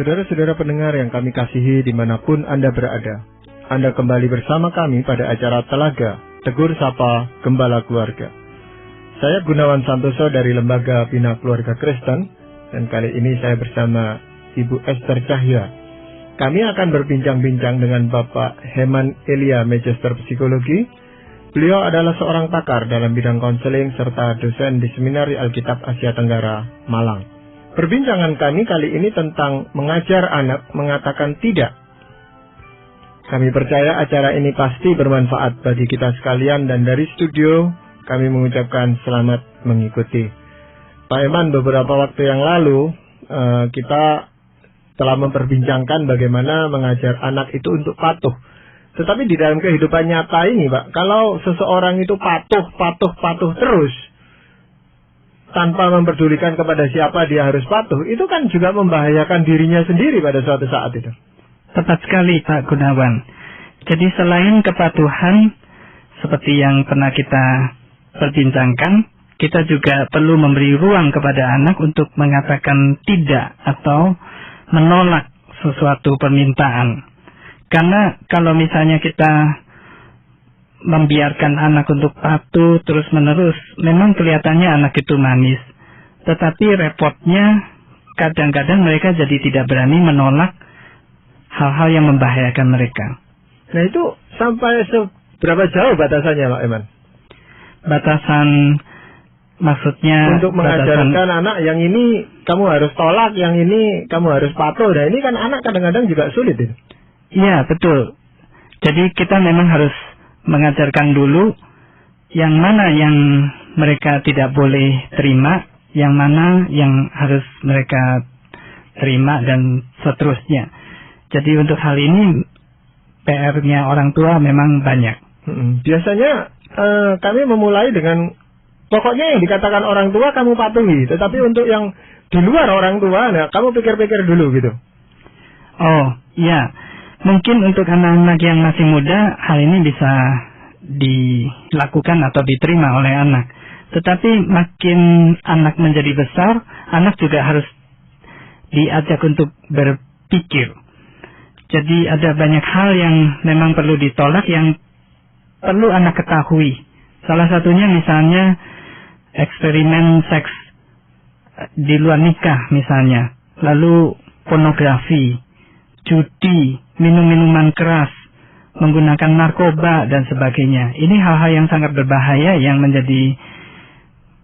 Saudara-saudara pendengar yang kami kasihi dimanapun Anda berada, Anda kembali bersama kami pada acara Telaga, Tegur Sapa Gembala Keluarga. Saya Gunawan Santoso dari Lembaga Bina Keluarga Kristen, dan kali ini saya bersama Ibu Esther Cahya. Kami akan berbincang-bincang dengan Bapak Heman Elia, Magister Psikologi. Beliau adalah seorang pakar dalam bidang konseling serta dosen di Seminari Alkitab Asia Tenggara, Malang. Perbincangan kami kali ini tentang mengajar anak mengatakan tidak. Kami percaya acara ini pasti bermanfaat bagi kita sekalian, dan dari studio kami mengucapkan selamat mengikuti. Pak Eman, beberapa waktu yang lalu kita telah memperbincangkan bagaimana mengajar anak itu untuk patuh. Tetapi di dalam kehidupan nyata ini, Pak, kalau seseorang itu patuh terus, tanpa memperdulikan kepada siapa dia harus patuh, itu kan juga membahayakan dirinya sendiri pada suatu saat itu. Tepat sekali, Pak Gunawan. Jadi selain kepatuhan, seperti yang pernah kita perbincangkan, kita juga perlu memberi ruang kepada anak untuk mengatakan tidak atau menolak sesuatu permintaan. Karena kalau misalnya kita membiarkan anak untuk patuh terus-menerus, memang kelihatannya anak itu manis. Tetapi repotnya, kadang-kadang mereka jadi tidak berani menolak hal-hal yang membahayakan mereka. Nah, itu sampai seberapa jauh batasannya, Pak Eman? Batasan, maksudnya untuk mengajarkan anak yang ini kamu harus tolak, yang ini kamu harus patuh. Nah, ini kan anak kadang-kadang juga sulit itu. Iya, betul. Jadi kita memang harus mengajarkan dulu yang mana yang mereka tidak boleh terima, yang mana yang harus mereka terima, dan seterusnya. Jadi untuk hal ini PR-nya orang tua memang banyak. Biasanya kami memulai dengan pokoknya yang dikatakan orang tua kamu patuhi, tetapi untuk yang di luar orang tua, nah kamu pikir-pikir dulu gitu. Oh, iya. Mungkin untuk anak-anak yang masih muda, hal ini bisa dilakukan atau diterima oleh anak. Tetapi makin anak menjadi besar, anak juga harus diajak untuk berpikir. Jadi ada banyak hal yang memang perlu ditolak, yang perlu anak ketahui. Salah satunya misalnya eksperimen seks di luar nikah misalnya, lalu pornografi, judi, minum-minuman keras, menggunakan narkoba, dan sebagainya. Ini hal-hal yang sangat berbahaya yang menjadi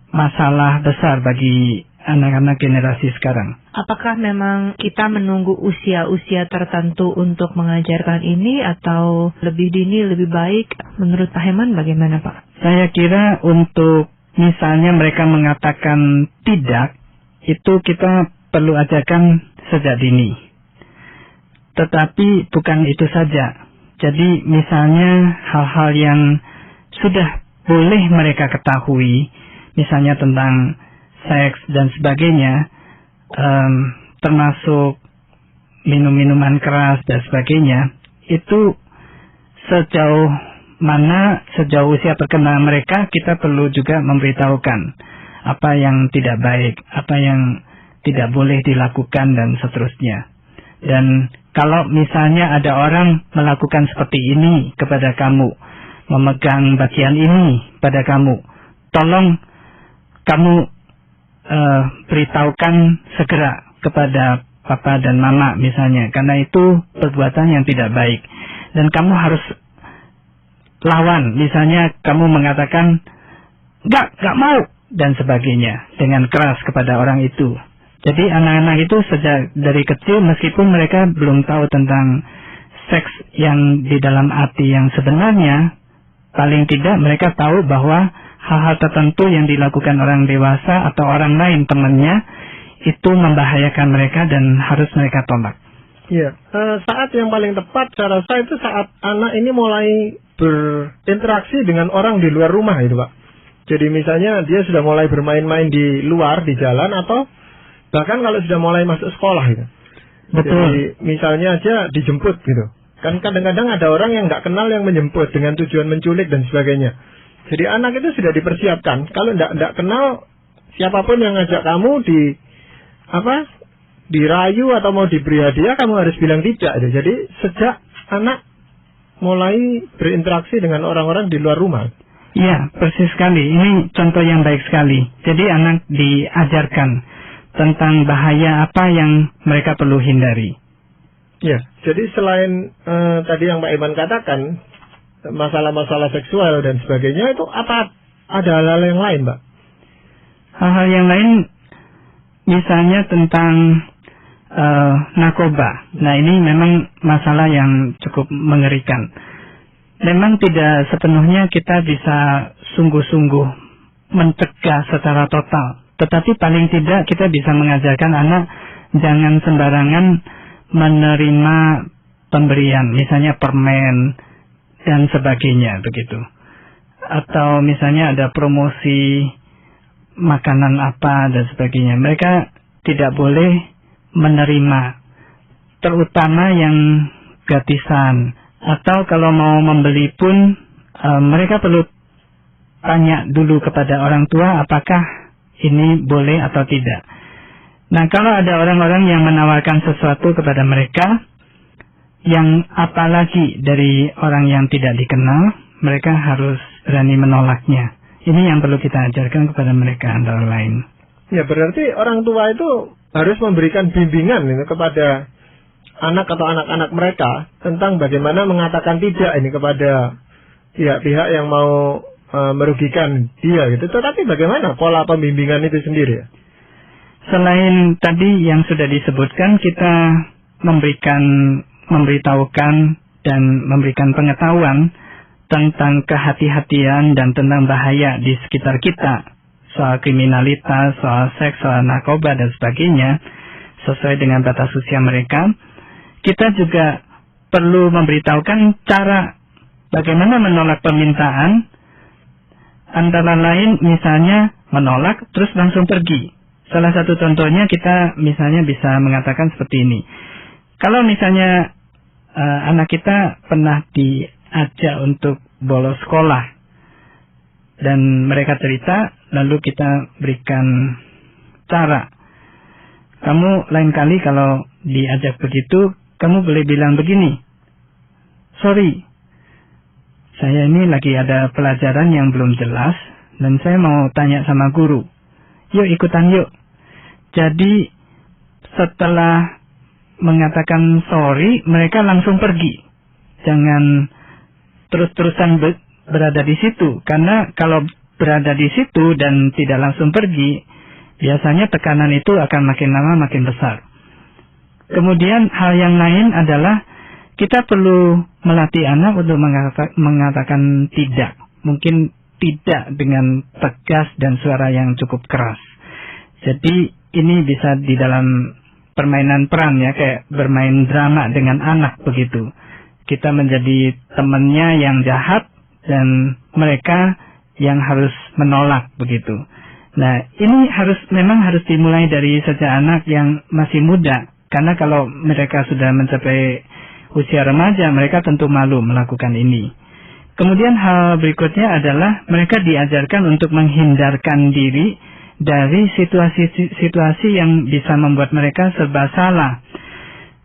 masalah besar bagi anak-anak generasi sekarang. Apakah memang kita menunggu usia-usia tertentu untuk mengajarkan ini, atau lebih dini lebih baik? Menurut Pak Heman bagaimana, Pak? Saya kira untuk misalnya mereka mengatakan tidak, itu kita perlu ajarkan sejak dini. Tetapi bukan itu saja. Jadi misalnya hal-hal yang sudah boleh mereka ketahui, misalnya tentang seks dan sebagainya, termasuk minum-minuman keras dan sebagainya, itu sejauh usia perkenalan mereka, kita perlu juga memberitahukan apa yang tidak baik, apa yang tidak boleh dilakukan, dan seterusnya. Dan kalau misalnya ada orang melakukan seperti ini kepada kamu, memegang bagian ini pada kamu, tolong kamu beritahukan segera kepada papa dan mama misalnya, karena itu perbuatan yang tidak baik. Dan kamu harus lawan, misalnya kamu mengatakan enggak mau, dan sebagainya, dengan keras kepada orang itu. Jadi anak-anak itu sejak dari kecil, meskipun mereka belum tahu tentang seks yang di dalam arti yang sebenarnya, paling tidak mereka tahu bahwa hal-hal tertentu yang dilakukan orang dewasa atau orang lain temannya itu membahayakan mereka dan harus mereka tolak. Iya, saat yang paling tepat saya rasa itu saat anak ini mulai berinteraksi dengan orang di luar rumah itu, Pak. Jadi misalnya dia sudah mulai bermain-main di luar, di jalan, atau bahkan kalau sudah mulai masuk sekolah gitu. Betul. Jadi misalnya aja dijemput gitu. Kan kadang-kadang ada orang yang nggak kenal yang menjemput dengan tujuan menculik dan sebagainya. Jadi anak itu sudah dipersiapkan. Kalau nggak kenal siapapun yang ngajak kamu dirayu atau mau diberi hadiah, kamu harus bilang tidak. Jadi sejak anak mulai berinteraksi dengan orang-orang di luar rumah. Ya, persis sekali. Ini contoh yang baik sekali. Jadi anak diajarkan tentang bahaya apa yang mereka perlu hindari. Ya, jadi selain tadi yang Pak Iman katakan, masalah-masalah seksual dan sebagainya, itu apa ada hal-hal yang lain, Pak? Hal-hal yang lain misalnya tentang narkoba. Nah, ini memang masalah yang cukup mengerikan. Memang tidak sepenuhnya kita bisa sungguh-sungguh mencegah secara total. Tetapi paling tidak kita bisa mengajarkan anak jangan sembarangan menerima pemberian, misalnya permen dan sebagainya begitu. Atau misalnya ada promosi makanan apa dan sebagainya. Mereka tidak boleh menerima, terutama yang gratisan. Atau kalau mau membeli pun mereka perlu tanya dulu kepada orang tua apakah ini boleh atau tidak. Nah, kalau ada orang-orang yang menawarkan sesuatu kepada mereka, yang apalagi dari orang yang tidak dikenal, mereka harus berani menolaknya. Ini yang perlu kita ajarkan kepada mereka antara lain. Ya, berarti orang tua itu harus memberikan bimbingan kepada anak atau anak-anak mereka tentang bagaimana mengatakan tidak ini kepada pihak-pihak yang mau merugikan dia gitu. Tetapi bagaimana pola pembimbingan itu sendiri? Selain tadi yang sudah disebutkan, kita memberitahukan dan memberikan pengetahuan tentang kehati-hatian dan tentang bahaya di sekitar kita, soal kriminalitas, soal seks, soal narkoba dan sebagainya, sesuai dengan batas usia mereka. Kita juga perlu memberitahukan cara bagaimana menolak permintaan, antara lain misalnya menolak terus langsung pergi. Salah satu contohnya kita misalnya bisa mengatakan seperti ini. Kalau misalnya anak kita pernah diajak untuk bolos sekolah dan mereka cerita, lalu kita berikan cara. Kamu lain kali kalau diajak begitu, kamu boleh bilang begini, sorry, saya ini lagi ada pelajaran yang belum jelas dan saya mau tanya sama guru. Yuk ikutan yuk. Jadi setelah mengatakan sorry, mereka langsung pergi. Jangan terus-terusan berada di situ. Karena kalau berada di situ dan tidak langsung pergi, biasanya tekanan itu akan makin lama makin besar. Kemudian hal yang lain adalah kita perlu melatih anak untuk mengatakan tidak. Mungkin tidak dengan tegas dan suara yang cukup keras. Jadi ini bisa di dalam permainan peran ya, kayak bermain drama dengan anak begitu. Kita menjadi temannya yang jahat dan mereka yang harus menolak begitu. Nah, ini memang harus dimulai dari sejak anak yang masih muda. Karena kalau mereka sudah mencapai usia remaja, mereka tentu malu melakukan ini. Kemudian hal berikutnya adalah mereka diajarkan untuk menghindarkan diri dari situasi-situasi yang bisa membuat mereka serba salah.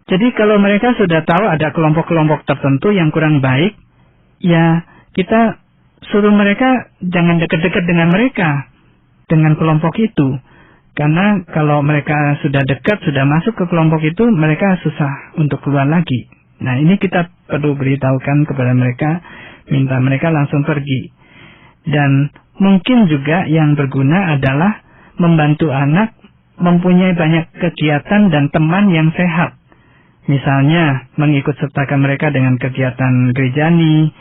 Jadi kalau mereka sudah tahu ada kelompok-kelompok tertentu yang kurang baik, ya kita suruh mereka jangan dekat-dekat dengan mereka, dengan kelompok itu. Karena kalau mereka sudah dekat, sudah masuk ke kelompok itu, mereka susah untuk keluar lagi. Nah, ini kita perlu beritahukan kepada mereka, minta mereka langsung pergi. Dan mungkin juga yang berguna adalah membantu anak mempunyai banyak kegiatan dan teman yang sehat. Misalnya, mengikut sertakan mereka dengan kegiatan gerejani,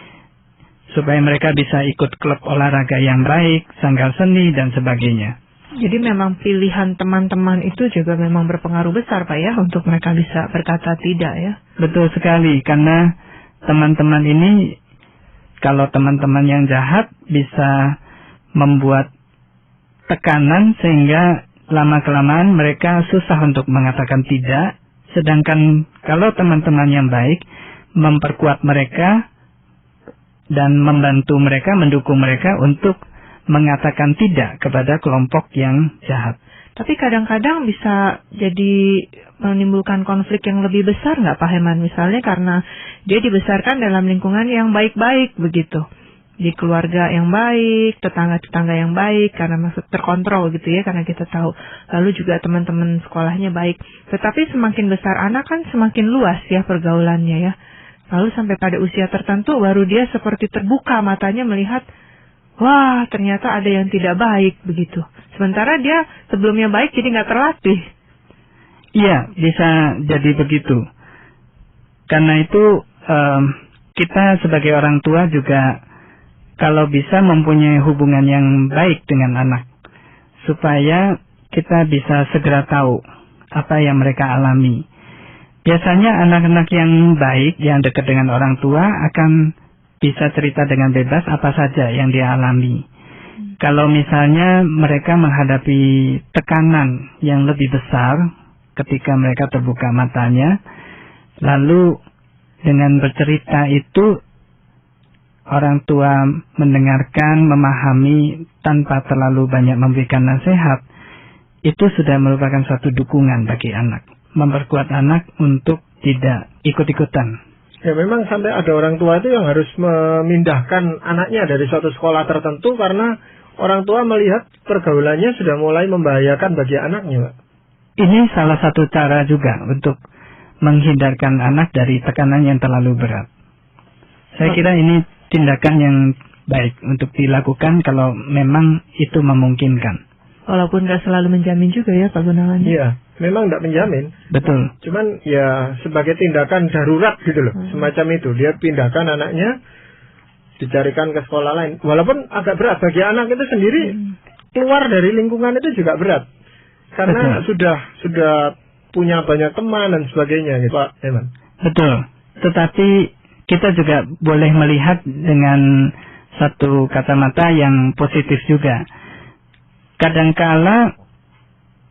supaya mereka bisa ikut klub olahraga yang baik, sanggar seni, dan sebagainya. Jadi memang pilihan teman-teman itu juga memang berpengaruh besar, Pak ya, untuk mereka bisa berkata tidak ya? Betul sekali, karena teman-teman ini, kalau teman-teman yang jahat bisa membuat tekanan sehingga lama-kelamaan mereka susah untuk mengatakan tidak. Sedangkan kalau teman-teman yang baik memperkuat mereka dan membantu mereka, mendukung mereka untuk mengatakan tidak kepada kelompok yang jahat. Tapi kadang-kadang bisa jadi menimbulkan konflik yang lebih besar nggak Pak Heman? Misalnya karena dia dibesarkan dalam lingkungan yang baik-baik begitu. Di keluarga yang baik, tetangga-tetangga yang baik, karena maksud terkontrol gitu ya, karena kita tahu. Lalu juga teman-teman sekolahnya baik. Tetapi semakin besar anak kan semakin luas ya pergaulannya ya. Lalu sampai pada usia tertentu baru dia seperti terbuka matanya melihat, wah ternyata ada yang tidak baik begitu. Sementara dia sebelumnya baik jadi nggak terlatih. Iya, bisa jadi begitu. Karena itu kita sebagai orang tua juga kalau bisa mempunyai hubungan yang baik dengan anak, supaya kita bisa segera tahu apa yang mereka alami. Biasanya anak-anak yang baik, yang dekat dengan orang tua akan bisa cerita dengan bebas apa saja yang dia alami. Kalau misalnya mereka menghadapi tekanan yang lebih besar ketika mereka terbuka matanya, lalu dengan bercerita itu orang tua mendengarkan, memahami tanpa terlalu banyak memberikan nasihat, itu sudah merupakan suatu dukungan bagi anak. Memperkuat anak untuk tidak ikut-ikutan. Ya memang sampai ada orang tua itu yang harus memindahkan anaknya dari suatu sekolah tertentu karena orang tua melihat pergaulannya sudah mulai membahayakan bagi anaknya, Pak. Ini salah satu cara juga untuk menghindarkan anak dari tekanan yang terlalu berat. Saya kira ini tindakan yang baik untuk dilakukan kalau memang itu memungkinkan. Walaupun nggak selalu menjamin juga ya Pak Gunawan. Iya, memang nggak menjamin. Betul. Cuman ya sebagai tindakan darurat gitu loh, semacam itu. Dia pindahkan anaknya, dicarikan ke sekolah lain. Walaupun agak berat bagi anak itu sendiri, keluar dari lingkungan itu juga berat. Karena sudah punya banyak teman dan sebagainya gitu Pak Eman. Betul. Tetapi kita juga boleh melihat dengan satu kacamata yang positif juga. Kadangkala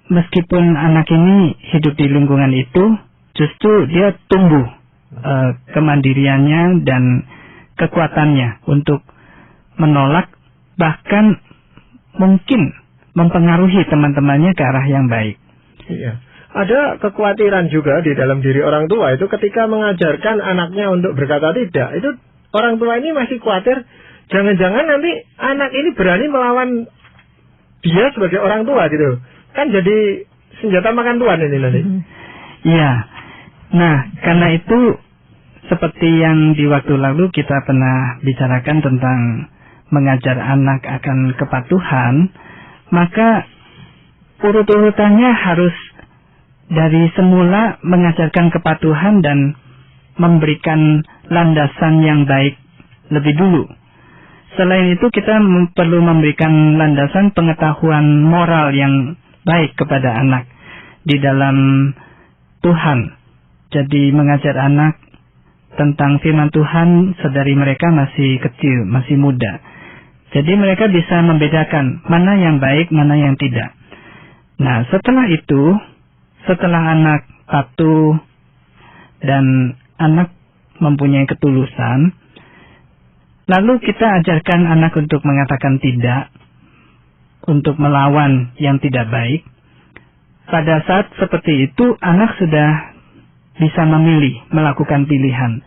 meskipun anak ini hidup di lingkungan itu, justru dia tumbuh kemandiriannya dan kekuatannya untuk menolak, bahkan mungkin mempengaruhi teman-temannya ke arah yang baik. Iya. Ada kekhawatiran juga di dalam diri orang tua itu ketika mengajarkan anaknya untuk berkata tidak. Itu orang tua ini masih khawatir, jangan-jangan nanti anak ini berani melawan dia sebagai orang tua gitu. Kan jadi senjata makan tuan ini nanti. Iya. Nah, karena itu seperti yang di waktu lalu kita pernah bicarakan tentang mengajar anak akan kepatuhan, maka urut-urutannya harus dari semula mengajarkan kepatuhan dan memberikan landasan yang baik lebih dulu. Selain itu kita perlu memberikan landasan pengetahuan moral yang baik kepada anak di dalam Tuhan. Jadi mengajar anak tentang firman Tuhan sedari mereka masih kecil, masih muda. Jadi mereka bisa membedakan mana yang baik, mana yang tidak. Nah, setelah itu, setelah anak patuh dan anak mempunyai ketulusan, lalu kita ajarkan anak untuk mengatakan tidak, untuk melawan yang tidak baik. Pada saat seperti itu, anak sudah bisa memilih, melakukan pilihan.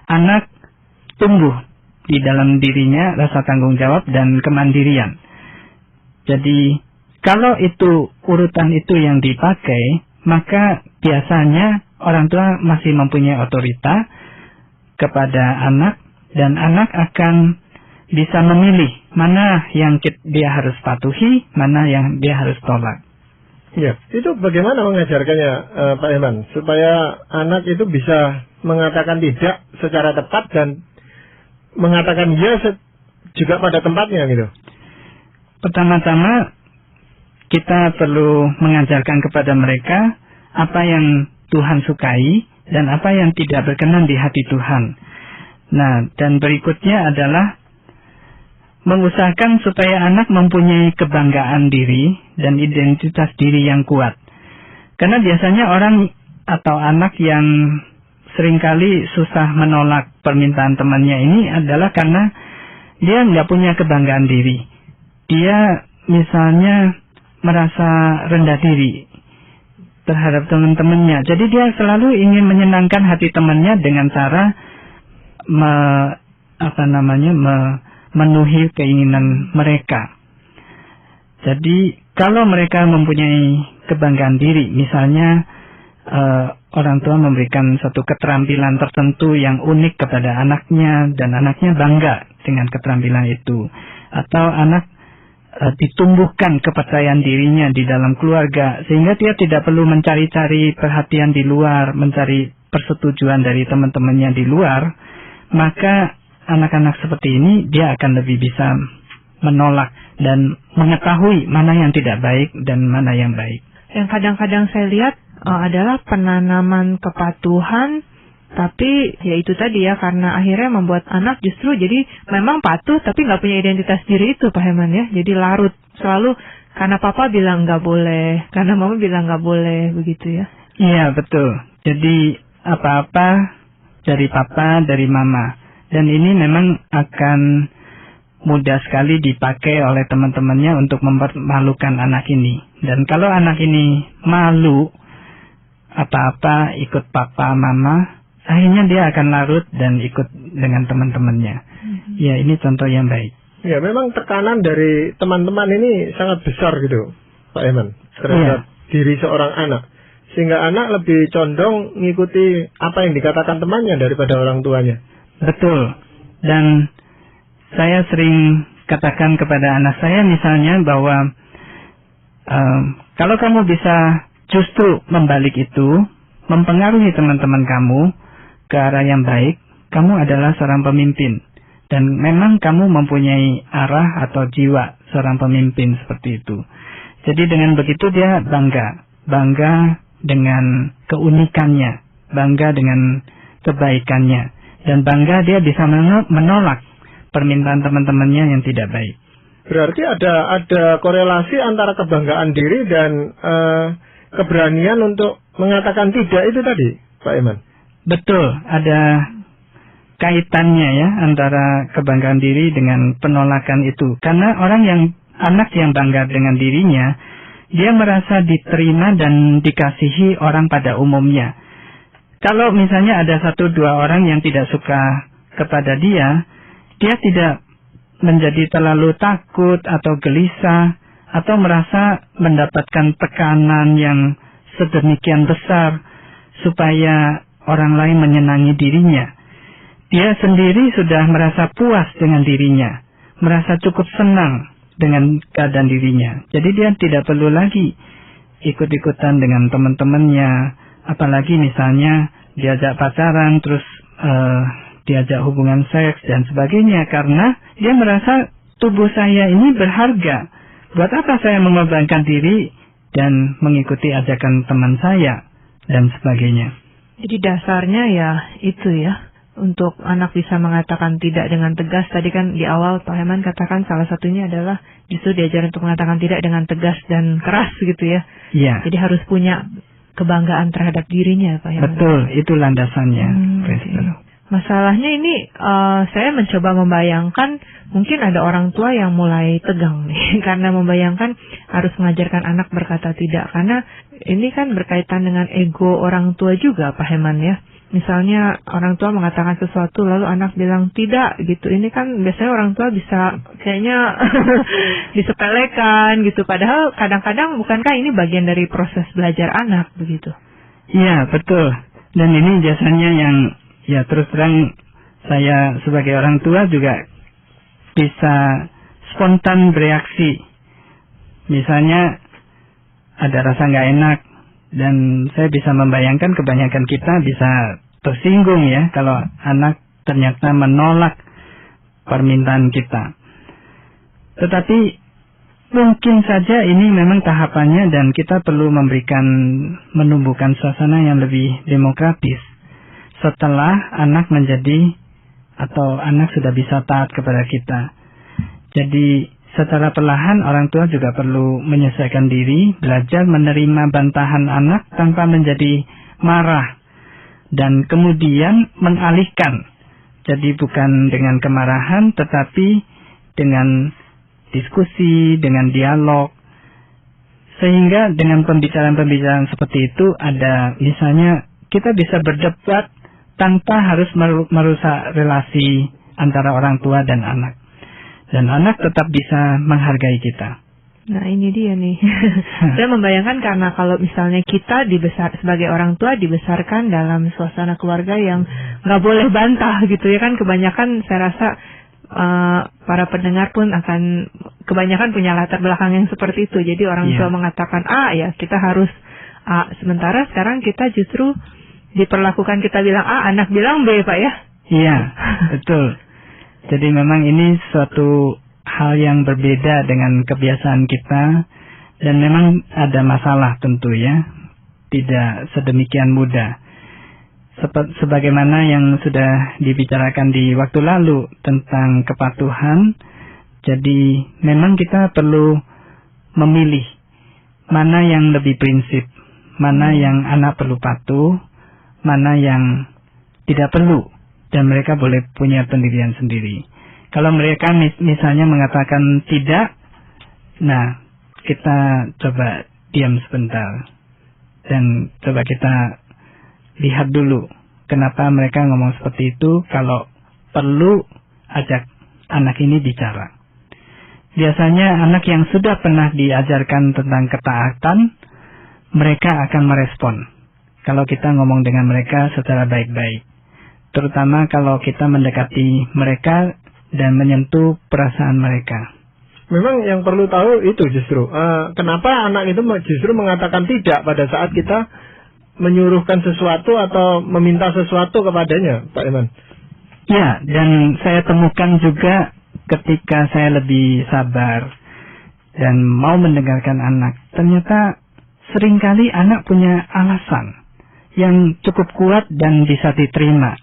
Anak tumbuh di dalam dirinya rasa tanggung jawab dan kemandirian. Jadi, kalau itu urutan itu yang dipakai, maka biasanya orang tua masih mempunyai otoritas kepada anak, dan anak akan bisa memilih mana yang dia harus patuhi, mana yang dia harus tolak. Ya, itu bagaimana mengajarkannya Pak Eman, supaya anak itu bisa mengatakan tidak secara tepat dan mengatakan ya juga pada tempatnya gitu. Pertama-tama kita perlu mengajarkan kepada mereka apa yang Tuhan sukai dan apa yang tidak berkenan di hati Tuhan. Nah, dan berikutnya adalah mengusahakan supaya anak mempunyai kebanggaan diri dan identitas diri yang kuat. Karena biasanya orang atau anak yang seringkali susah menolak permintaan temannya ini adalah karena dia nggak punya kebanggaan diri. dia misalnya merasa rendah diri terhadap teman-temannya. Jadi dia selalu ingin menyenangkan hati temannya dengan cara memenuhi keinginan mereka. Jadi kalau mereka mempunyai kebanggaan diri, misalnya orang tua memberikan satu keterampilan tertentu yang unik kepada anaknya dan anaknya bangga dengan keterampilan itu, atau anak ditumbuhkan kepercayaan dirinya di dalam keluarga sehingga dia tidak perlu mencari-cari perhatian di luar, mencari persetujuan dari teman-temannya di luar, maka anak-anak seperti ini dia akan lebih bisa menolak dan mengetahui mana yang tidak baik dan mana yang baik. Yang kadang-kadang saya lihat adalah penanaman kepatuhan, tapi ya itu tadi ya, karena akhirnya membuat anak justru jadi memang patuh tapi nggak punya identitas diri itu, Pak Herman ya. Jadi larut selalu karena papa bilang nggak boleh, karena mama bilang nggak boleh, begitu ya. Iya betul. Jadi apa-apa dari papa, dari mama, dan ini memang akan mudah sekali dipakai oleh teman-temannya untuk mempermalukan anak ini. Dan kalau anak ini malu apa-apa ikut papa, mama, akhirnya dia akan larut dan ikut dengan teman-temannya. Ya, ini contoh yang baik. Ya, memang tekanan dari teman-teman ini sangat besar gitu, Pak Eman, terhadap diri seorang anak. Sehingga anak lebih condong mengikuti apa yang dikatakan temannya daripada orang tuanya. Betul. Dan saya sering katakan kepada anak saya misalnya bahwa kalau kamu bisa justru membalik itu, mempengaruhi teman-teman kamu ke arah yang baik, kamu adalah seorang pemimpin. Dan memang kamu mempunyai arah atau jiwa seorang pemimpin seperti itu. Jadi dengan begitu dia bangga dengan keunikannya, bangga dengan kebaikannya, dan bangga dia bisa menolak permintaan teman-temannya yang tidak baik. Berarti ada korelasi antara kebanggaan diri dan keberanian untuk mengatakan tidak itu tadi, Pak Eman? Betul, ada kaitannya ya antara kebanggaan diri dengan penolakan itu. Karena anak yang bangga dengan dirinya, dia merasa diterima dan dikasihi orang pada umumnya. Kalau misalnya ada 1-2 orang yang tidak suka kepada dia tidak menjadi terlalu takut atau gelisah atau merasa mendapatkan tekanan yang sedemikian besar supaya orang lain menyenangi dirinya. Dia sendiri sudah merasa puas dengan dirinya, merasa cukup senang dengan keadaan dirinya. Jadi dia tidak perlu lagi ikut-ikutan dengan teman-temannya, apalagi misalnya diajak pacaran, terus diajak hubungan seks dan sebagainya, karena dia merasa tubuh saya ini berharga. Buat apa saya mengorbankan diri dan mengikuti ajakan teman saya dan sebagainya. Jadi dasarnya ya itu ya, untuk anak bisa mengatakan tidak dengan tegas. Tadi kan di awal Pak Herman katakan salah satunya adalah justru diajar untuk mengatakan tidak dengan tegas dan keras gitu ya. Iya. Jadi harus punya kebanggaan terhadap dirinya, Pak Herman. Betul, itu landasannya. Okay. Masalahnya ini saya mencoba membayangkan mungkin ada orang tua yang mulai tegang nih karena membayangkan harus mengajarkan anak berkata tidak, karena ini kan berkaitan dengan ego orang tua juga, Pak Herman ya. Misalnya orang tua mengatakan sesuatu lalu anak bilang tidak gitu. Ini kan biasanya orang tua bisa kayaknya disepelekan gitu. Padahal kadang-kadang bukankah ini bagian dari proses belajar anak begitu? Iya, betul. Dan ini biasanya yang ya terus terang saya sebagai orang tua juga bisa spontan bereaksi. Misalnya ada rasa nggak enak, dan saya bisa membayangkan kebanyakan kita bisa tersinggung ya kalau anak ternyata menolak permintaan kita. Tetapi mungkin saja ini memang tahapannya dan kita perlu menumbuhkan suasana yang lebih demokratis. Setelah anak menjadi atau anak sudah bisa taat kepada kita. Jadi secara perlahan orang tua juga perlu menyesuaikan diri, belajar menerima bantahan anak tanpa menjadi marah, dan kemudian mengalihkan. Jadi bukan dengan kemarahan tetapi dengan diskusi, dengan dialog. Sehingga dengan pembicaraan-pembicaraan seperti itu ada, misalnya kita bisa berdebat tanpa harus merusak relasi antara orang tua dan anak. Dan anak tetap bisa menghargai kita. Nah ini dia nih. Saya membayangkan karena kalau misalnya kita sebagai orang tua dibesarkan dalam suasana keluarga yang nggak boleh bantah gitu ya kan, kebanyakan saya rasa para pendengar pun akan kebanyakan punya latar belakang yang seperti itu. Jadi orang tua mengatakan A ya kita harus A. Sementara sekarang kita justru diperlakukan kita bilang A, anak bilang B Pak ya. Iya betul. Jadi memang ini suatu hal yang berbeda dengan kebiasaan kita. Dan memang ada masalah tentu ya. Tidak sedemikian mudah. Sebagaimana yang sudah dibicarakan di waktu lalu tentang kepatuhan, jadi memang kita perlu memilih mana yang lebih prinsip, mana yang anak perlu patuh, mana yang tidak perlu, dan mereka boleh punya pendirian sendiri. Kalau mereka misalnya mengatakan tidak, nah kita coba diam sebentar dan coba kita lihat dulu kenapa mereka ngomong seperti itu. Kalau perlu ajak anak ini bicara. Biasanya anak yang sudah pernah diajarkan tentang ketaatan, mereka akan merespon kalau kita ngomong dengan mereka secara baik-baik. Terutama kalau kita mendekati mereka dan menyentuh perasaan mereka. Memang yang perlu tahu itu justru kenapa anak itu justru mengatakan tidak pada saat kita menyuruhkan sesuatu atau meminta sesuatu kepadanya, Pak Iman. Ya, dan saya temukan juga ketika saya lebih sabar dan mau mendengarkan anak, ternyata seringkali anak punya alasan yang cukup kuat dan bisa diterima.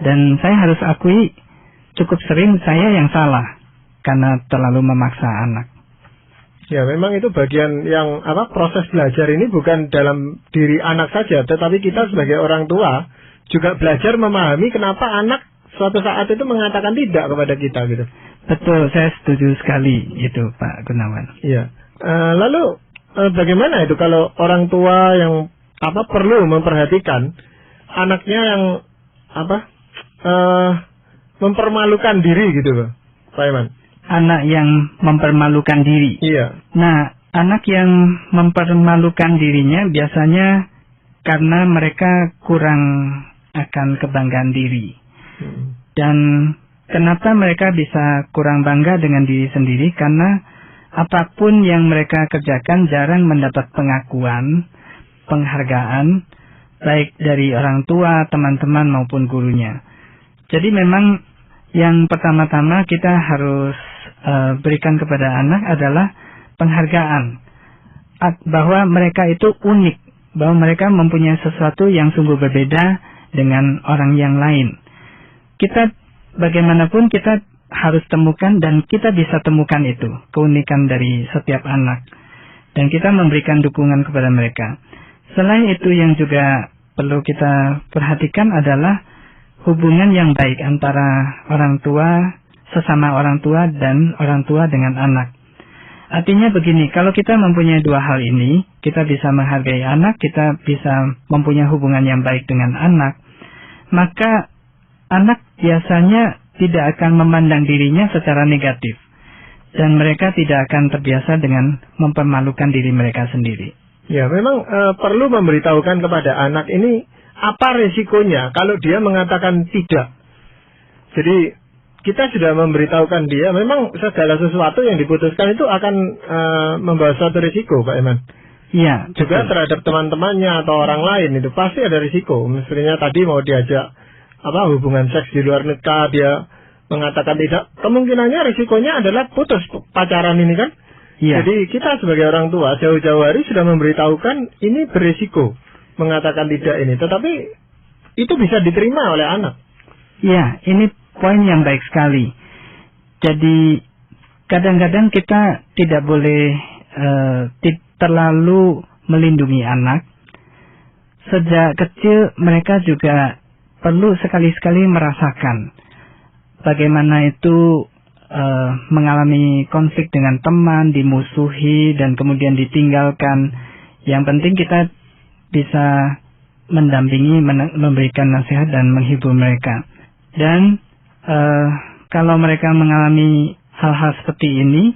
Dan saya harus akui cukup sering saya yang salah karena terlalu memaksa anak. Ya, memang itu bagian yang proses belajar ini bukan dalam diri anak saja, tetapi kita sebagai orang tua juga belajar memahami kenapa anak suatu saat itu mengatakan tidak kepada kita gitu. Betul, saya setuju sekali itu Pak Gunawan. Iya. Lalu bagaimana itu kalau orang tua yang perlu memperhatikan anaknya yang mempermalukan diri gitu Pak Iman. Anak yang mempermalukan diri. Iya. Nah, anak yang mempermalukan dirinya biasanya karena mereka kurang akan kebanggaan diri. Dan kenapa mereka bisa kurang bangga dengan diri sendiri? Karena apapun yang mereka kerjakan jarang mendapat pengakuan, penghargaan, baik dari orang tua, teman-teman maupun gurunya. Jadi memang yang pertama-tama kita harus berikan kepada anak adalah penghargaan bahwa mereka itu unik, bahwa mereka mempunyai sesuatu yang sungguh berbeda dengan orang yang lain. Kita bagaimanapun kita harus temukan dan kita bisa temukan itu keunikan dari setiap anak dan kita memberikan dukungan kepada mereka. Selain itu yang juga perlu kita perhatikan adalah hubungan yang baik antara orang tua, sesama orang tua dan orang tua dengan anak. Artinya begini, kalau kita mempunyai dua hal ini, kita bisa menghargai anak, kita bisa mempunyai hubungan yang baik dengan anak, maka anak biasanya tidak akan memandang dirinya secara negatif. Dan mereka tidak akan terbiasa dengan mempermalukan diri mereka sendiri. Ya, memang perlu memberitahukan kepada anak ini apa resikonya kalau dia mengatakan tidak. Jadi kita sudah memberitahukan dia memang segala sesuatu yang diputuskan itu akan membawa suatu risiko, Pak Iman. Iya. Juga terhadap teman-temannya atau orang lain itu pasti ada risiko. Misalnya tadi mau diajak hubungan seks di luar nikah, dia mengatakan tidak, kemungkinannya risikonya adalah putus pacaran ini kan. Iya. Jadi kita sebagai orang tua jauh-jauh hari sudah memberitahukan ini berisiko mengatakan tidak ini, tetapi itu bisa diterima oleh anak. Iya, ini poin yang baik sekali. Jadi kadang-kadang kita tidak boleh terlalu melindungi anak. Sejak kecil mereka juga perlu sekali-sekali merasakan bagaimana itu mengalami konflik dengan teman, dimusuhi, dan kemudian ditinggalkan. Yang penting kita bisa mendampingi, memberikan nasihat dan menghibur mereka. Dan kalau mereka mengalami hal-hal seperti ini,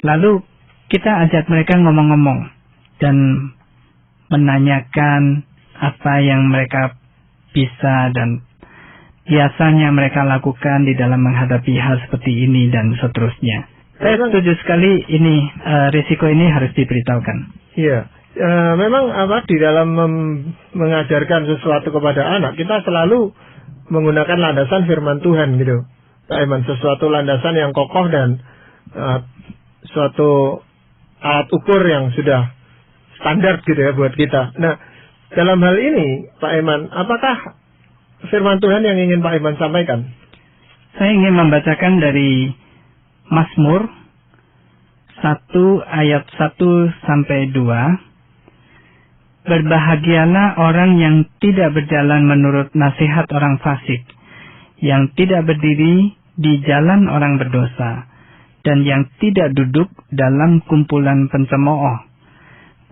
lalu kita ajak mereka ngomong-ngomong dan menanyakan apa yang mereka bisa dan biasanya mereka lakukan di dalam menghadapi hal seperti ini dan seterusnya. Saya setuju sekali ini risiko ini harus diberitahukan. Iya, memang di dalam mengajarkan sesuatu kepada anak kita selalu menggunakan landasan firman Tuhan gitu, Pak Iman, sesuatu landasan yang kokoh dan suatu alat ukur yang sudah standar gitu ya buat kita. Nah, dalam hal ini Pak Iman, apakah firman Tuhan yang ingin Pak Iman sampaikan? Saya ingin membacakan dari Mazmur 1 ayat 1 sampai 2. Berbahagialah orang yang tidak berjalan menurut nasihat orang fasik, yang tidak berdiri di jalan orang berdosa, dan yang tidak duduk dalam kumpulan pencemooh.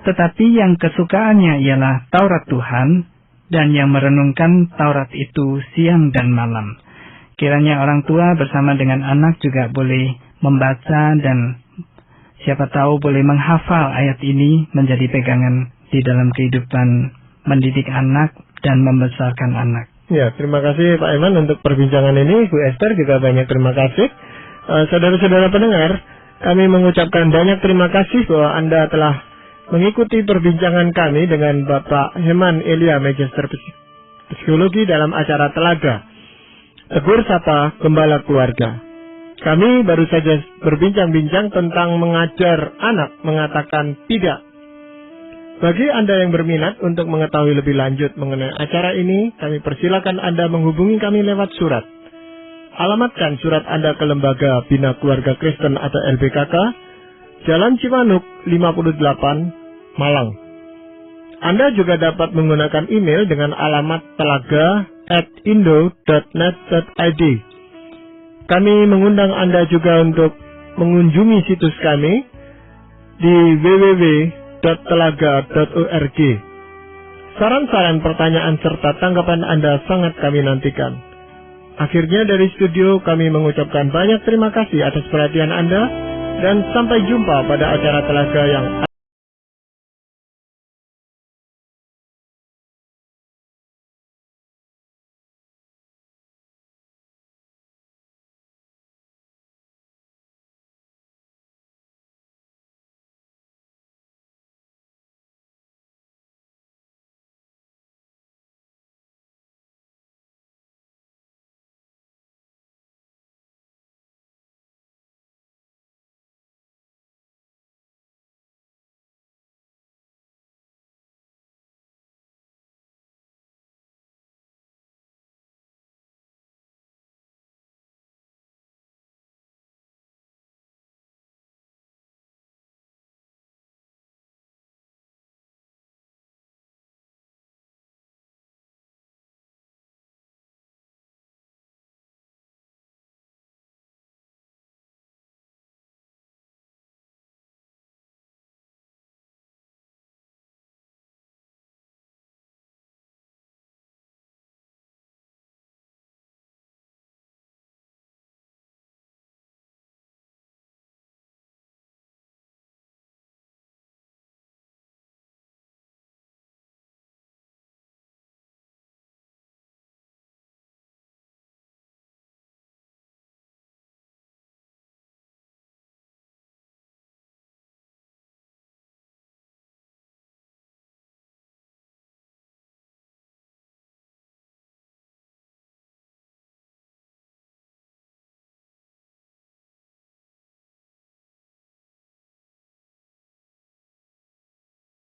Tetapi yang kesukaannya ialah Taurat Tuhan, dan yang merenungkan Taurat itu siang dan malam. Kiranya orang tua bersama dengan anak juga boleh membaca dan siapa tahu boleh menghafal ayat ini menjadi pegangan di dalam kehidupan mendidik anak dan membesarkan anak. Ya, terima kasih Pak Iman untuk perbincangan ini. Bu Esther juga banyak terima kasih. Saudara-saudara pendengar, kami mengucapkan banyak terima kasih bahwa Anda telah mengikuti perbincangan kami dengan Bapak Heman Elia, Magister Psikologi dalam acara Telaga Tegur Sapa Gembala Keluarga. Kami baru saja berbincang-bincang tentang mengajar anak mengatakan tidak. Bagi Anda yang berminat untuk mengetahui lebih lanjut mengenai acara ini, kami persilakan Anda menghubungi kami lewat surat. Alamatkan surat Anda ke Lembaga Bina Keluarga Kristen atau LBKK, Jalan Cimanuk 58, Malang. Anda juga dapat menggunakan email dengan alamat telaga@indo.net.id. Kami mengundang Anda juga untuk mengunjungi situs kami di www.telaga.org. Saran-saran, pertanyaan, serta tanggapan Anda sangat kami nantikan. Akhirnya dari studio kami mengucapkan banyak terima kasih atas perhatian Anda dan sampai jumpa pada acara Telaga yang